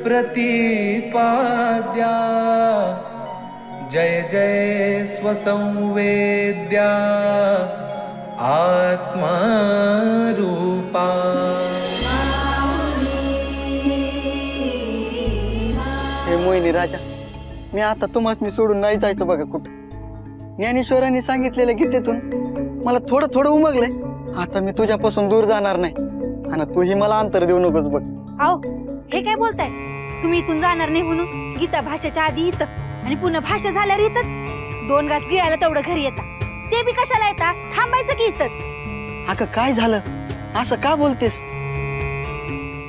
प्रतिपाद्या जय जय स्वसंवेद्या आत्मरूपा। हे मोहिनी राजा, मी आता तुम्हाला सोडून नाही जायचो बघा कुठं। ज्ञानेश्वरांनी सांगितलेलं गीतेतून मला थोडं थोडं उमगलंय। आता मी तुझ्यापासून दूर जाणार नाही आणि तूही मला अंतर देऊ नकोस बघ। आओ, हे काय बोलताय तुम्ही? इथून जाणार नाही म्हणून गीता भाषेच्या आधी इथं आणि पुन्हा भाषा झाल्यावर इथंच 2 घास गिळायला तेवढं घरी येता, ते बी कशाला येता? थांबायचं की इथंच? अगं काय झालं, असं का बोलतेस?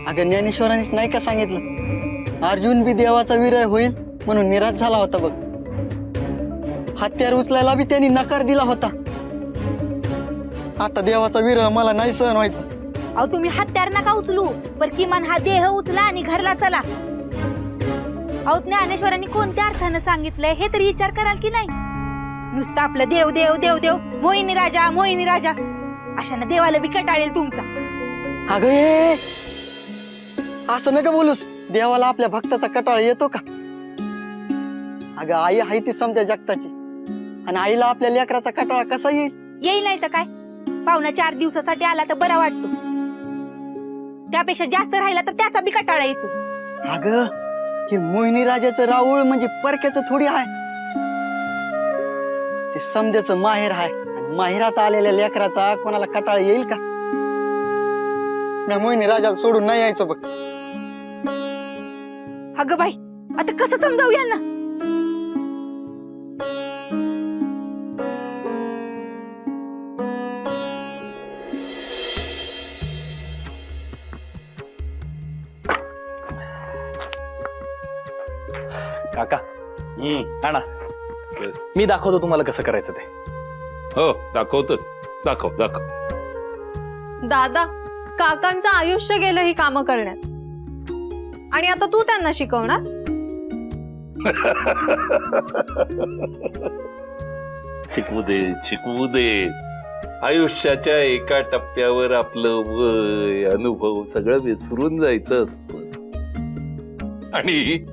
अगं ज्ञानेश्वरांनीच नाही का सांगितलं, अर्जुन बी देवाचा विरह होईल म्हणून निराश झाला होता बघ। हत्यार उचलायला बी त्यांनी नकार दिला होता। आता देवाचा विरह मला नाही सहन व्हायचं। अहो, तुम्ही हत्यार नका उचलू, पर किमान हा देह उचला आणि घरला चला। अहो, ज्ञानेश्वरांनी कोणत्या अर्थानं सांगितलंय हे तरी विचार कराल की नाही? नुसतं आपलं देव देव देव देव, मोहिनी राजा मोहिनी राजा, अशानं देवाला बी कटाळेल तुमचा। अगं ए, असं नका बोलूस, देवाला आपल्या भक्ताचा कटाळ येतो का? अगं आई आहे ती समजा जगताची, आणि आईला आपल्या लेकराचा कटाळा कसा येईल? येईल नाही तर काय, पाहुणा 4 दिवसासाठी आला तर बरा वाटतो, त्यापेक्षा जास्त राहिला तर त्याचा बी कटाळा येतो। अगं, हे मोहिनी राजाचं राऊळ म्हणजे परक्याचं थोडी आहे, ते समजाचं माहेर आहे, आणि माहेरात आलेल्या लेकराचा कोणाला कटाळ येईल का? मी मोहिनी राजाला सोडून नाही यायचो बघ। अगं बाई, आता कसं समजावू यांना? काका, आणा, मी दाखवतो तुम्हाला कसं करायचं ते। हो, दाखवतोच, दाखव दाखव। दादा, काकांचं आयुष्य गेलं ही कामं करण्यात, आणि आता तू त्यांना शिकवणार? शिकवू दे, शिकवू दे। आयुष्याच्या एका टप्प्यावर आपलं वय, अनुभव सगळं विसरून जायचं असतं, आणि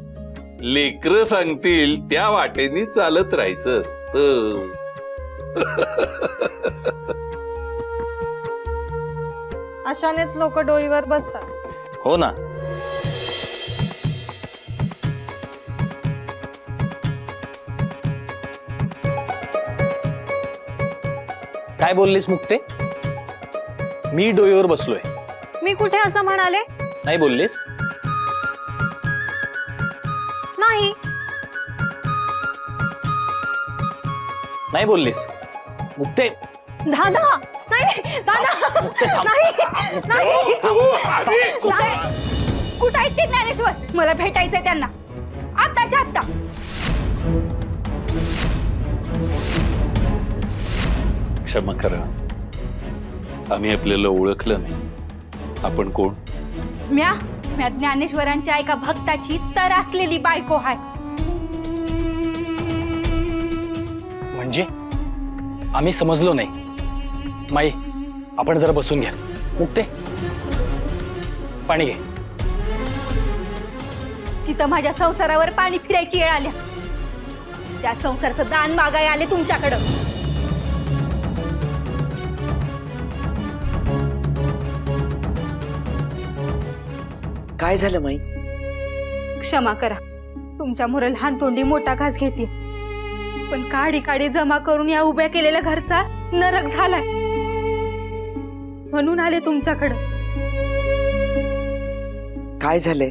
लेकरं सांगतील त्या वाटेनी चालत राहायचं असतं। अशानेच लोक डोईवर बसतात। हो ना, काय बोललीस मुक्ते? मी डोईवर बसलोय? मी कुठे असं म्हणाले? नाही बोललीस? नाही नाही बोललीस मुक्ते? दादा, नाही दादा, मुक्ते थांब, नाही, नाही, कुठं आहेत ते ज्ञानेश्वर? मला भेटायचंय त्यांना आताच्या आत्ता। क्षमा करा, आम्ही आपल्याला ओळखलं नाही। आपण कोण? म्या ज्ञानेश्वरांच्या एका भक्ताची तर असलेली बायको आहे। म्हणजे आम्ही समजलो नाही। माई, आपण जरा बसून घ्या। मुक्ते, पाणी घे। तिथं माझ्या संसारावर पाणी फिरायची वेळ आल्या, त्या संसाराचं दान मागाय आले तुमच्याकडं। काय झालं माई? क्षमा करा, तुमच्यामुळे लहान तोंडी मोठा घास घेते, पण काडी काडी जमा करून या उभ्या केलेल्या घरचा नरक झालाय, म्हणून आले तुमच्याकडं। काय झालंय?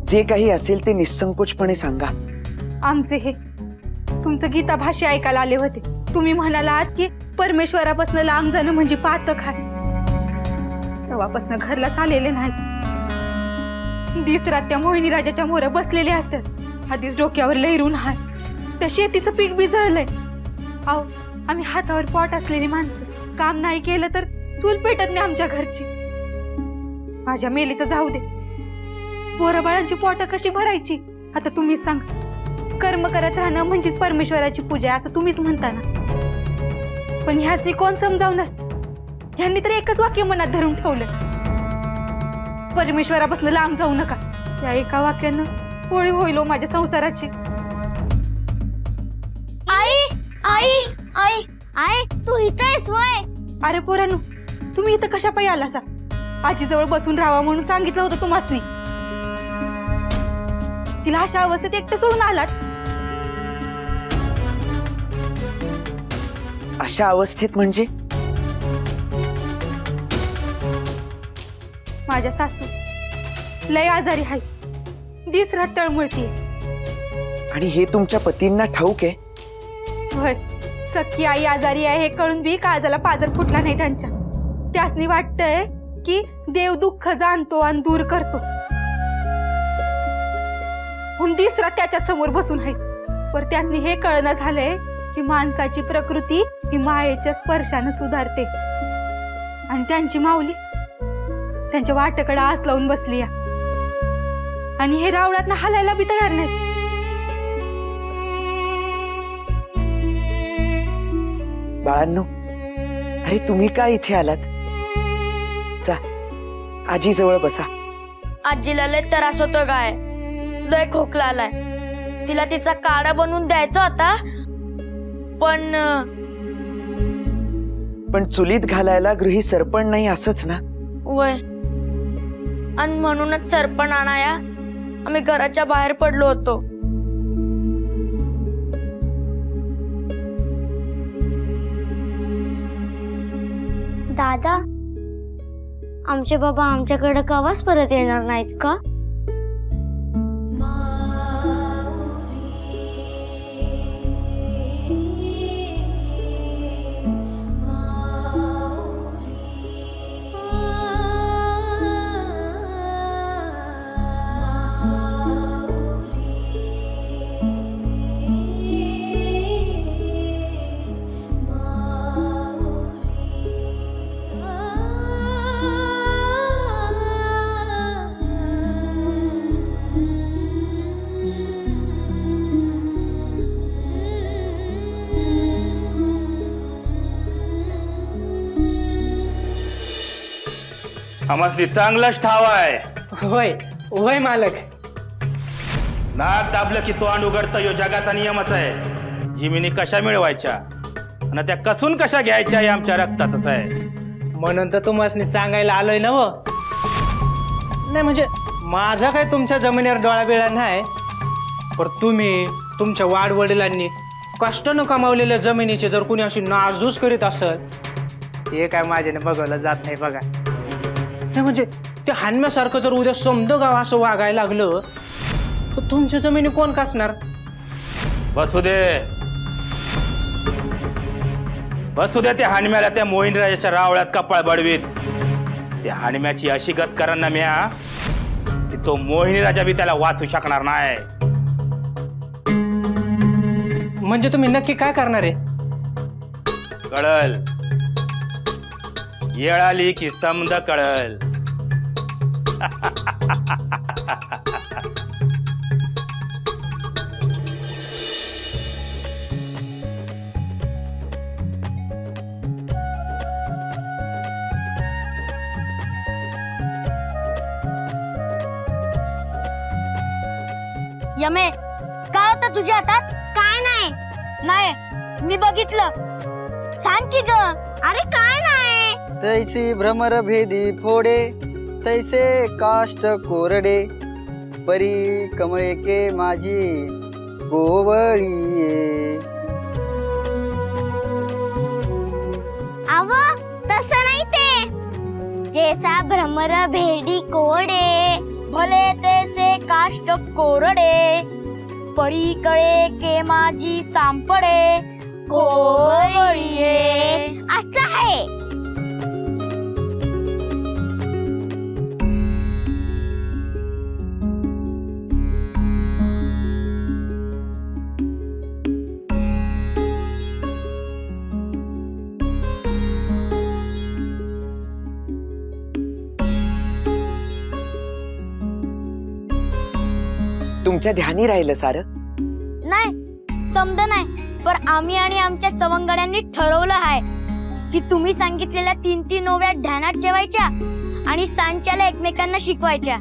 जे काही असेल ते निसंकोचपणे सांगा। आमचे हे तुमचं गीता भाष्य ऐकायला आले होते। तुम्ही म्हणालात की परमेश्वरापासून लांब जाणं म्हणजे पातक आहे, तेव्हापासून घरला आलेले नाही। दिसरात त्या मोहिनी राजाच्या मोहरा बसलेले असतात, आधीच डोक्यावर लहरून हाय, त्या शेतीचं पीक बी जळलंय। अहो, आम्ही हातावर पोट असलेली माणसं, काम नाही केलं तर चूल पेटत नाही आमच्या घरची। माझ्या मेलीचं जाऊ दे, पोरं बाळांची पोटं कशी भरायची आता तुम्हीच सांग। कर्म करत राहणं म्हणजेच परमेश्वराची पूजा असं तुम्हीच म्हणता ना, पण ह्यासनी कोण समजावणार? ह्यांनी तर एकच वाक्य मनात धरून ठेवलं, परमेश्वरापासून लांब जाऊ नका, या एका वाक्यानं होळी होईल हो माझ्या संसाराची. आई आई आई आई तू इथे आहेस वय? अरे पोरांनो, तुम्ही इथं कशा पायी आला सा? आजीजवळ बसून राहावा म्हणून सांगितलं होतं तुम्हासनी. तिला अशा अवस्थेत एकटं सोडून आलात? अशा अवस्थेत म्हणजे? माझ्या सासू लय आजारी आहे, दिसरात तळमळतीये. आणि हे तुमच्या पतींना ठाऊक आहे? होय, सख्खी आई आजारी आहे हे कळून बी काळजाला पाजर फुटला नाही त्यांच्या. त्यासनी वाटतंय की देव दुःख जाणतो आणि दूर करतो. दिसरा त्याच्या समोर बसून आहे, पर त्यासनी हे कळना झालंय की माणसाची प्रकृती ही मायेच्या स्पर्शानं सुधारते. आणि त्यांची माऊली त्यांच्या वाटेकडे आस लावून बसली आणि हे रावळात हालायला बी तयार नाहीत. बाळांनो, अरे तुम्ही काय इथे आलात? जा आजी जवळ बसा. आजीला लय त्रास होतो काय, लय खोकला आलाय. तिला तिचा काढा बनवून द्यायचा होता, पण चुलीत घालायला गृही सरपण नाही असंच ना? वय, आणि म्हणूनच सरपण आणाया आम्ही घराच्या बाहेर पडलो होतो. दादा, आमचे बाबा आमच्याकडे कवाच परत येणार नाहीत का? आम्हाला चांगलाच ठाव आहे. होय होय मालक. नाक दाबलं की तोंड उघडतं, यो जगाचा नियमच आहे. जिमिनी कशा मिळवायच्या आणि त्या कसून कशा घ्यायच्या हे आमच्या रक्तातच आहे. म्हणून तर तुम्हाला सांगायला आलोय ना. नाही म्हणजे माझा काय तुमच्या जमिनीवर डोळा बिळा नाही, पण तुम्ही तुमच्या वाडवडिलांनी कष्टानं कमावलेल्या जमिनीचे जर कुणी अशी नासधूस करीत असेल, हे काय माझ्याने बघवलं जात नाही बघा. नाही म्हणजे ते हानम्यासारखं जर उद्या समद गाव असं वागायला लागलं तर तुमच्या जमिनी कोण कसणार? बसू दे बसू दे. त्या हानम्याला त्या मोहिनीराजाच्या रावळ्यात कपाळ बडवीत. त्या हानम्याची अशी गत करा ना म्या की तो मोहिनीराजा बी त्याला वाचू शकणार नाही. म्हणजे तुम्ही नक्की काय करणार आहे? कळल, येळ आली की समद कळल. यमे, काय होतं तुझ्या हातात? काय नाही. नाही, मी बघितलं. सांग की ग. अरे काय नाही. तैसी भ्रमर भेदी फोडे, तैसे काष्ट कोरडे, परी कमळे के माझी गोवळी. आव तसं नाही ते. जैसा भ्रमर भेडी कोडे, भले तैसे काष्ट कोरडे, परी कळे के माझी सांपडे कोवळीये. असं आहे. तुमच्या ध्यानी राहिलं सारं? नाही, समज नाही, पण आम्ही आणि आमच्या सवंगड्यांनी ठरवलं आहे की तुम्ही सांगितलेल्या 3-3 ओव्या ध्यानात ठेवायच्या आणि सांच्याला एकमेकांना शिकवायच्या.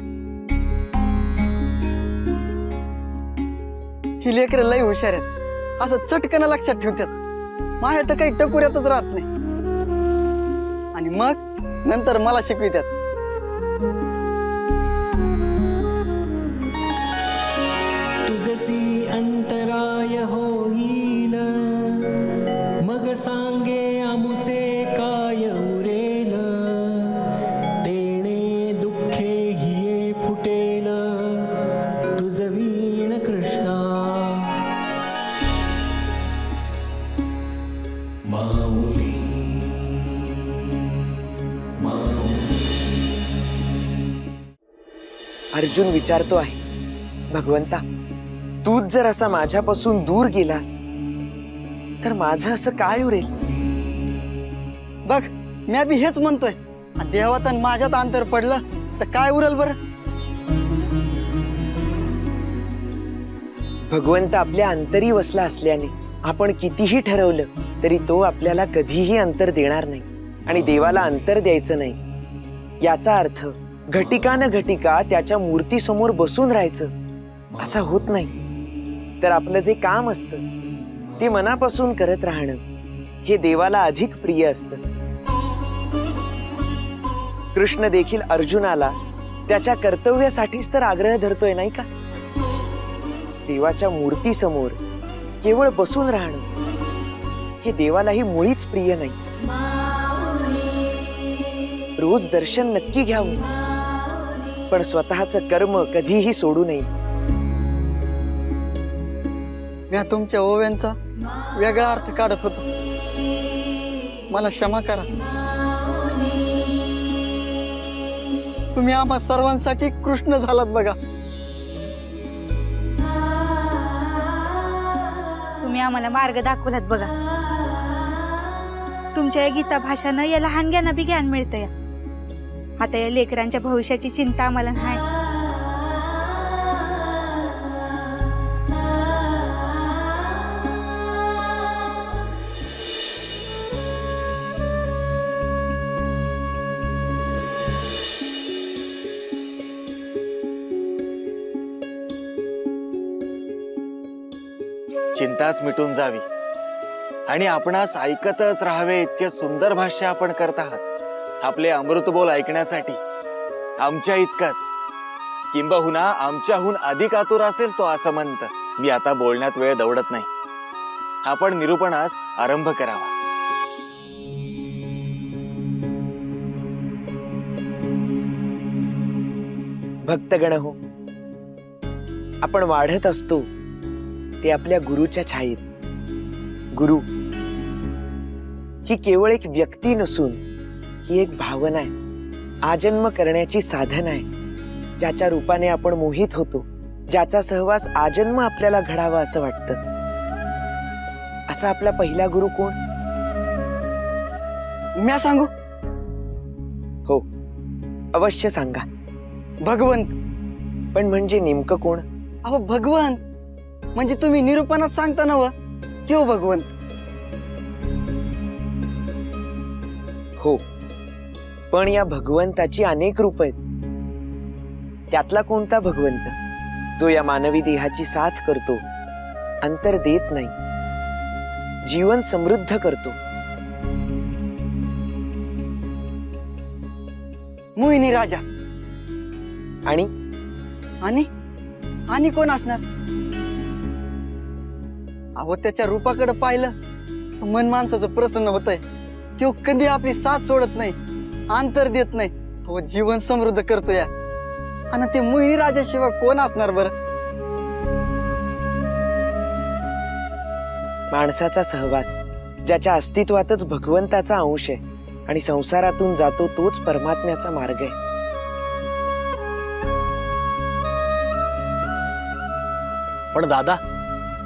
ही लेकरं लई हुशार आहेत, असं चटकन लक्षात ठेवतात. माझ्या तर काही टकुऱ्यातच राहत नाही. आणि मग नंतर मला शिकवितात. तुझसी अंतराय होईल, मग सांगे आमुचे काय उरेल, तेणे दुःखे हिये फुटेल, तुझ वीण कृष्णा. माऊली अर्जुन विचारतो आहे, भगवंता तूच जर असा माझ्यापासून दूर गेलास तर माझं असं काय उरेल? बघ, मी बी हेच म्हणतोय. देवात आणि माझ्यात अंतर पडलं तर काय उरल बरं? भगवंत आपल्या अंतरी वसला असल्याने आपण कितीही ठरवलं तरी तो आपल्याला कधीही अंतर देणार नाही आणि देवाला अंतर द्यायचं नाही. याचा अर्थ घटिका न घटिका त्याच्या मूर्तीसमोर बसून राहायचं असं होत नाही. तर आपलं जे काम असतं ते मनापासून करत राहणं हे देवाला अधिक प्रिय असतं. कृष्ण देखील अर्जुनाला त्याच्या कर्तव्यासाठीच तर आग्रह धरतोय नाही का? देवाच्या मूर्तीसमोर केवळ बसून राहणं हे देवालाही मुळीच प्रिय नाही. रोज दर्शन नक्की घ्यावं, पण स्वतःचं कर्म कधीही सोडू नये. मी तुमच्या ओव्यांचा वेगळा अर्थ काढत होतो, मला क्षमा करा. तुम्ही आम्हा सर्वांसाठी कृष्ण झालात बघा. तुम्ही आम्हाला मार्ग दाखवलात बघा. तुमच्या या गीता भाषानं या लहानग्यांना बी ज्ञान मिळतंय. आता या लेकरांच्या भविष्याची चिंता आम्हाला नाही. चिंताच मिटून जावी आणि आपणास ऐकतच राहावे इतके सुंदर भाष्य आपण करत आहात. आपले अमृत बोल ऐकण्यासाठी आमच्या इतकाच किंबहुना आमच्याहून अधिक आतुर असेल तो असं म्हणत. मी आता बोलण्यात वेळ दवडत नाही, आपण निरूपणास आरंभ करावा. भक्तगण हो, आपण वाढत असतो ते आपल्या गुरुच्या छायेत. गुरु ही केवळ एक व्यक्ती नसून ही एक भावना आहे, आजन्म करण्याची साधन आहे, ज्याच्या रूपाने आपण मोहित होतो, ज्याचा सहवास आजन्म आपल्याला घडावा असं वाटतं. असा आपला पहिला गुरु कोण? मी सांगू? हो, अवश्य सांगा. भगवंत. पण म्हणजे नेमकं कोण? अहो भगवंत म्हणजे तुम्ही निरूपणात सांगता ना व त्यो भगवंत. हो, पण या भगवंताची अनेक रूप आहेत. त्यातला कोणता भगवंत जो या मानवी देहाची साथ करतो, अंतर देत नाही, जीवन समृद्ध करतो? मोहिनी राजा. आणि आणि आणि कोण असणार? अहो त्याच्या रूपाकडे पाहिलं मन माणसाचं प्रसन्न होतंय. तो कधी आपली साथ सोडत नाही, अंतर देत नाही, अहो जीवन समृद्ध करतो या. आणि ते मोहिनी राजाशिवाय कोण असणार बरं? माणसाचा सहवास ज्याच्या अस्तित्वातच भगवंताचा अंश आहे आणि संसारातून जातो तोच परमात्म्याचा मार्ग आहे. पण दादा,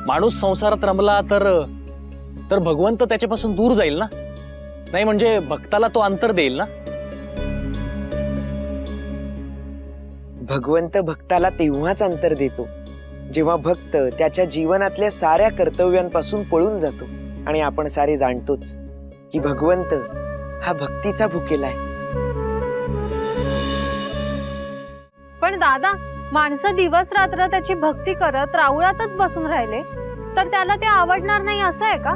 माणूस संसारात रमला तर भगवंत त्याच्यापासून दूर जाईल ना? नाही म्हणजे भक्ताला तो अंतर देईल ना? भगवंत भक्ताला तेव्हाच अंतर देतो जेव्हा भक्त त्याच्या जीवनातल्या साऱ्या कर्तव्यांपासून पळून जातो. आणि आपण सारे जाणतोच की भगवंत हा भक्तीचा भुकेला आहे. पण दादा, माणसं दिवस रात्र त्याची भक्ती करत राऊळातच बसून राहिले तर त्याला ते आवडणार नाही असं आहे का?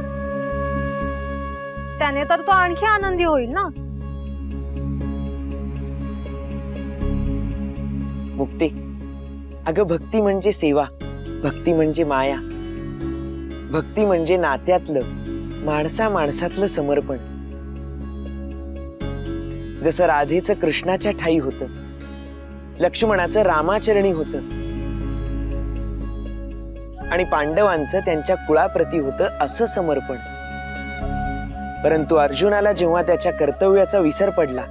त्याने तर तो आणखी आनंदी होईल ना. मुक्ते, अगं भक्ती म्हणजे सेवा, भक्ती म्हणजे माया, भक्ती म्हणजे नात्यातलं माणसा माणसातलं समर्पण. जसं राधेचं कृष्णाच्या ठाई होतं, लक्ष्मणाचं रामाचरणी होतं आणि पांडवांचं त्यांच्या कुळाप्रती होतं असं समर्पण. परंतु अर्जुनाला जेव्हा त्याच्या कर्तव्याचा विसर पडला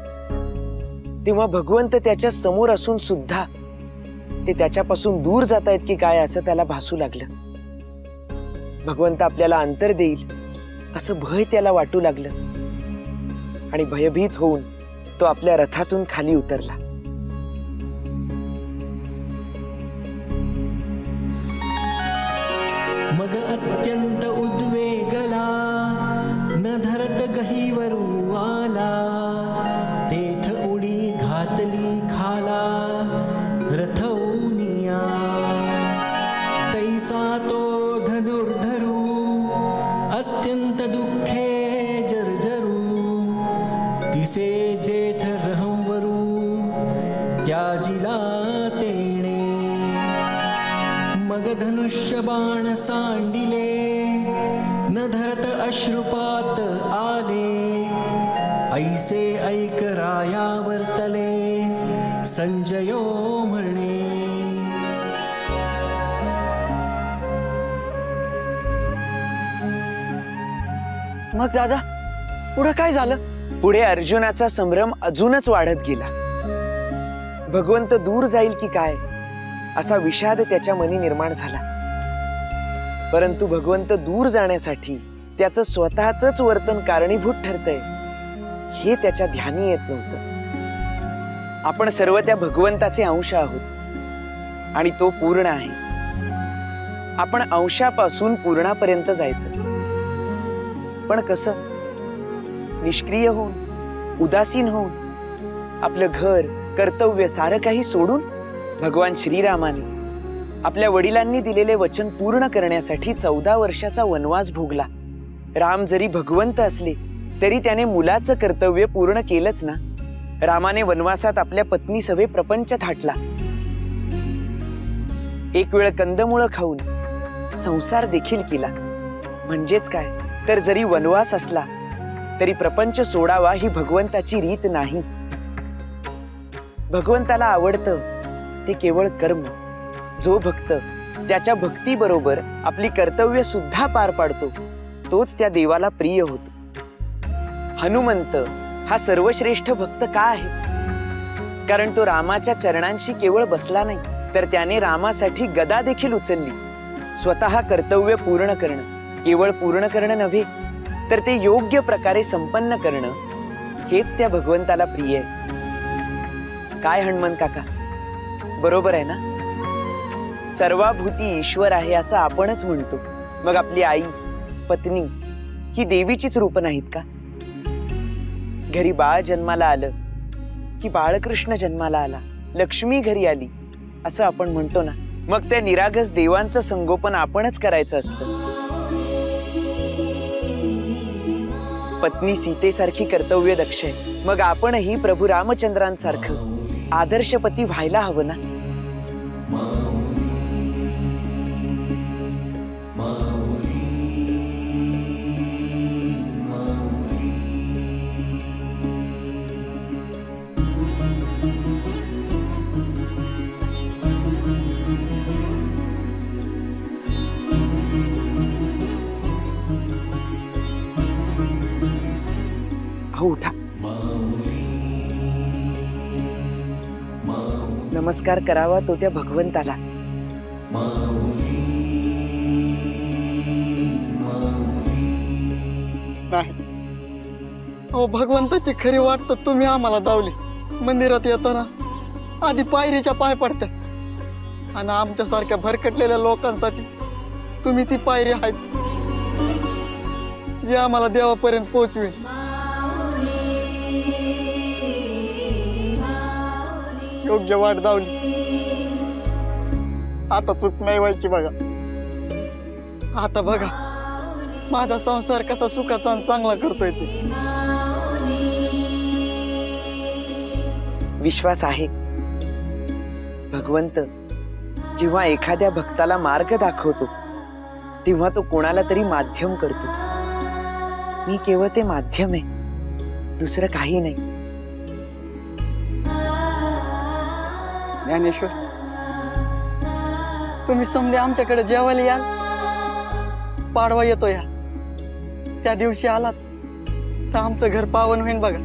तेव्हा भगवंत त्याच्या समोर असून सुद्धा ते त्याच्यापासून दूर जात आहेत की काय असं त्याला भासू लागलं. भगवंत आपल्याला अंतर देईल असं भय त्याला वाटू लागलं आणि भयभीत होऊन तो आपल्या रथातून खाली उतरला. मग अत्यंत उद्वेगला न धरत गहीवरू आला तेथ उडी घातली खाला रथउनिया तैसा तो धनुर्धरू अत्यंत दुःखे जर्जरू तिसे जेथ रहंवरू त्याजिला तेणे मग धनुष्य बाण सांडिले न धरत अश्रुपात आले ऐसे ऐक राया वर्तले संजयो म्हणे. मग दादा पुढे काय झालं? पुढे अर्जुनाचा संभ्रम अजूनच वाढत गेला. भगवंत दूर जाईल की काय असा विषाद त्याच्या मनी निर्माण झाला. परंतु भगवंत दूर जाण्यासाठी त्याचं स्वतःच वर्तन कारणीभूत ठरतंय हे त्याच्या ध्यानी येत नव्हतं. आपण सर्व त्या भगवंताचे अंश आहोत आणि तो पूर्ण आहे. आपण अंशापासून पूर्णापर्यंत जायचं, पण कसं? निष्क्रिय होऊन, उदासीन होऊन, आपलं घर कर्तव्य सारं काही सोडून भगवान श्रीरामाने आपल्या वडिलांनी दिलेले वचन पूर्ण करण्यासाठी 14 वर्षाचा वनवास भोगला. राम जरी भगवंत असले तरी त्याने मुलाचं कर्तव्य पूर्ण केलंच ना. रामाने वनवासात आपल्या पत्नी सवे प्रपंच थाटला. एक वेळ कंदमुळं खाऊन संसार देखील केला. म्हणजेच काय तर जरी वनवास असला तरी प्रपंच सोडावा ही भगवंताची रीत नाही. भगवंताला आवडतं ते केवळ कर्म. जो भक्त त्याच्या भक्तीबरोबर आपली कर्तव्य सुद्धा पार पाडतो तोच त्या देवाला प्रिय होतो. हनुमंत हा सर्वश्रेष्ठ भक्त का आहे? कारण तो रामाच्या चरणांशी केवळ बसला नाही तर त्याने रामासाठी गदा देखील उचलली. स्वतः कर्तव्य पूर्ण करणं, केवळ पूर्ण करणं नव्हे तर ते योग्य प्रकारे संपन्न करणं हेच त्या भगवंताला प्रिय आहे. काय हनुमंत काका, बरोबर आहे ना? सर्वाभूती ईश्वर आहे असं आपणच म्हणतो. मग आपली आई, पत्नी ही देवीचीच रूप नाहीत का? घरी बाळ जन्माला आलं की बाळकृष्ण जन्माला आला, लक्ष्मी घरी आली असं आपण म्हणतो ना. मग त्या निरागस देवांचं संगोपन आपणच करायचं असतं. पत्नी सीतेसारखी कर्तव्य दक्ष आहे, मग आपणही प्रभू रामचंद्रांसारखं आदर्श पती व्हायला हवं ना. हो, उठा. नमस्कार करावा तो त्या भगवंताला. नाही अहो, भगवंताची खरी वाट तर तुम्ही आम्हाला दावली. मंदिरात येताना आधी पायरीच्या पाय पडतात आणि आमच्यासारख्या भरकटलेल्या लोकांसाठी तुम्ही ती पायरी आहेत जी आम्हाला देवापर्यंत पोहोचवेल. योग्य वाट दावली. आता चूक नाही व्हायची बघा. आता बघा माझा संसार कसा सुखाचा आणि चांगला करतोय ते. विश्वास आहे. भगवंत जेव्हा एखाद्या भक्ताला मार्ग दाखवतो तेव्हा तो कोणाला तरी माध्यम करतो. मी केवळ ते माध्यम आहे, दुसरं काही नाही. ज्ञानेश्वर, तुम्ही समजे आमच्याकडे जेवायला याल. पाडवा येतो या, त्या दिवशी आलात तर आमचं घर पावन होईन बघा.